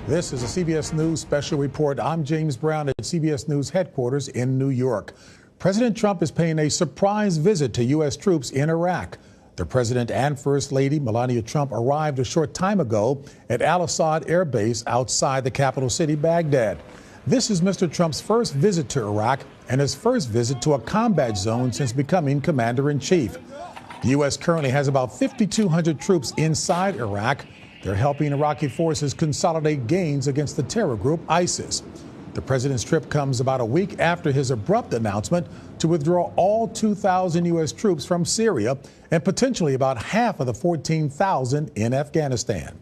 This is a CBS News special report. I'm James Brown at CBS News headquarters in New York. President Trump is paying a surprise visit to U.S. troops in Iraq. The president and First Lady, Melania Trump, arrived a short time ago at Al-Assad Air Base outside the capital city, Baghdad. This is Mr. Trump's first visit to Iraq and his first visit to a combat zone since becoming commander-in-chief. The U.S. currently has about 5,200 troops inside Iraq. They're helping Iraqi forces consolidate gains against the terror group ISIS. The president's trip comes about a week after his abrupt announcement to withdraw all 2,000 U.S. troops from Syria and potentially about half of the 14,000 in Afghanistan.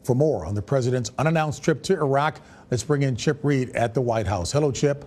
For more on the president's unannounced trip to Iraq, let's bring in Chip Reid at the White House. Hello, Chip.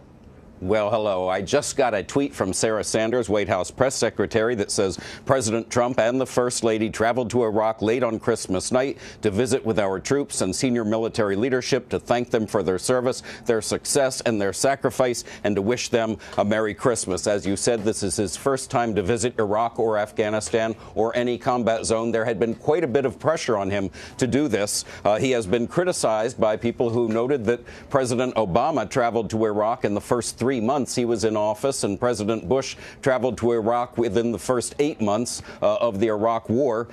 Well, hello. I just got a tweet from Sarah Sanders, White House press secretary, that says President Trump and the First Lady traveled to Iraq late on Christmas night to visit with our troops and senior military leadership to thank them for their service, their success, and their sacrifice, and to wish them a Merry Christmas. As you said, this is his first time to visit Iraq or Afghanistan or any combat zone. There had been quite a bit of pressure on him to do this. He has been criticized by people who noted that President Obama traveled to Iraq in the first 3 months he was in office, and President Bush traveled to Iraq within the first 8 months of the Iraq war.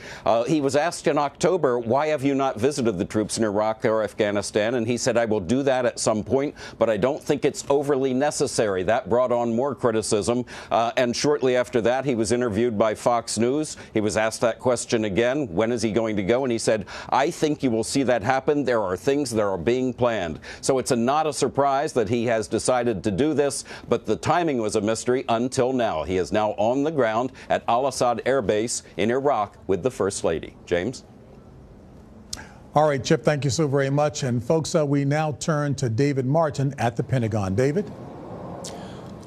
He was asked in October, why have you not visited the troops in Iraq or Afghanistan? And he said, I will do that at some point, but I don't think it's overly necessary. That brought on more criticism. And shortly after that, he was interviewed by Fox News. He was asked that question again. When is he going to go? And he said, I think you will see that happen. There are things that are being planned. So it's not a surprise that he has decided to do this. But the timing was a mystery until now. He is now on the ground at Al-Assad Air Base in Iraq with the First Lady. James? All right, Chip, thank you so very much. And folks, we now turn to David Martin at the Pentagon. David?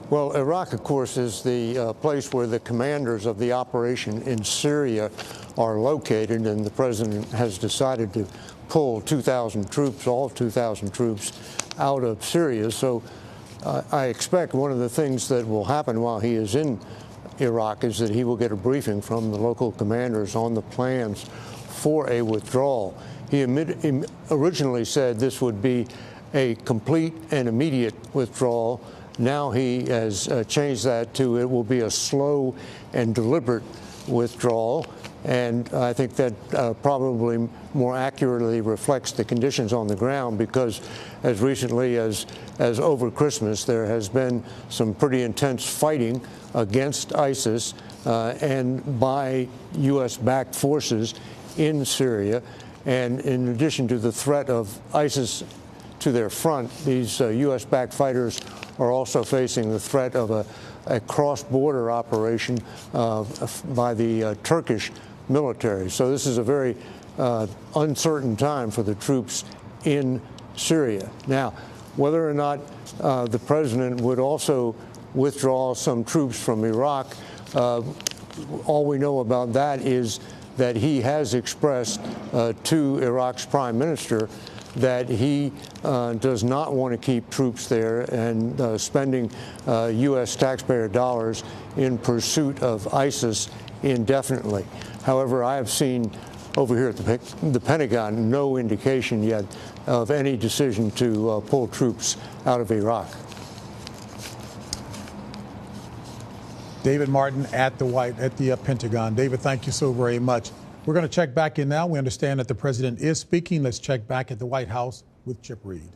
Well, Iraq, of course, is the place where the commanders of the operation in Syria are located, and the president has decided to pull 2,000 troops, all 2,000 troops, out of Syria. So I expect one of the things that will happen while he is in Iraq is that he will get a briefing from the local commanders on the plans for a withdrawal. He originally said this would be a complete and immediate withdrawal. Now he has changed that to it will be a slow and deliberate withdrawal. And I think that probably more accurately reflects the conditions on the ground, because as recently as over Christmas, there has been some pretty intense fighting against ISIS and by U.S.-backed forces in Syria. And in addition to the threat of ISIS to their front, these U.S.-backed fighters are also facing the threat of a cross-border operation by the Turkish military. So this is a very uncertain time for the troops in Syria. Now, whether or not the president would also withdraw some troops from Iraq, all we know about that is that he has expressed to Iraq's prime minister that he does not want to keep troops there and spending U.S. taxpayer dollars in pursuit of ISIS indefinitely. However, I have seen over here at the Pentagon no indication yet of any decision to pull troops out of Iraq. David Martin at the Pentagon. David, thank you so very much. We're going to check back in now. We understand that the president is speaking. Let's check back at the White House with Chip Reid.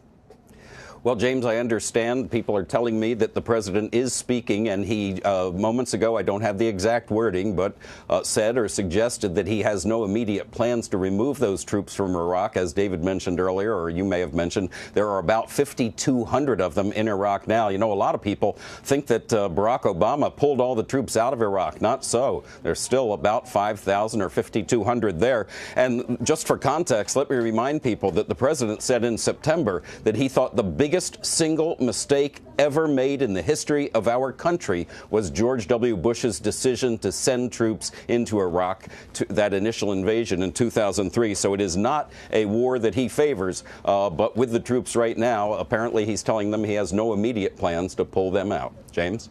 Well, James, I understand people are telling me that the president is speaking, and he, moments ago, I don't have the exact wording, but said or suggested that he has no immediate plans to remove those troops from Iraq. As David mentioned earlier, or you may have mentioned, there are about 5,200 of them in Iraq now. You know, a lot of people think that Barack Obama pulled all the troops out of Iraq. Not so. There's still about 5,000 or 5,200 there. And just for context, let me remind people that the president said in September that he thought the biggest single mistake ever made in the history of our country was George W. Bush's decision to send troops into Iraq, to that initial invasion in 2003. So it is not a war that he favors, but with the troops right now, apparently he's telling them he has no immediate plans to pull them out. James?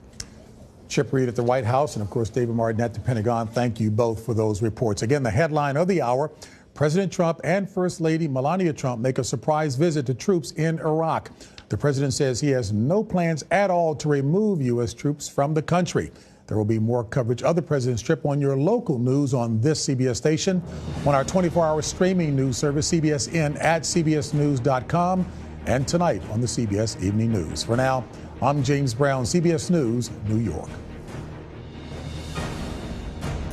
Chip Reid at the White House and, of course, David Martin at the Pentagon. Thank you both for those reports. Again, the headline of the hour: President Trump and First Lady Melania Trump make a surprise visit to troops in Iraq. The president says he has no plans at all to remove U.S. troops from the country. There will be more coverage of the president's trip on your local news on this CBS station, on our 24-hour streaming news service, CBSN, at cbsnews.com, and tonight on the CBS Evening News. For now, I'm James Brown, CBS News, New York.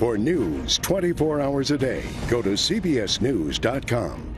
For news 24 hours a day, go to cbsnews.com.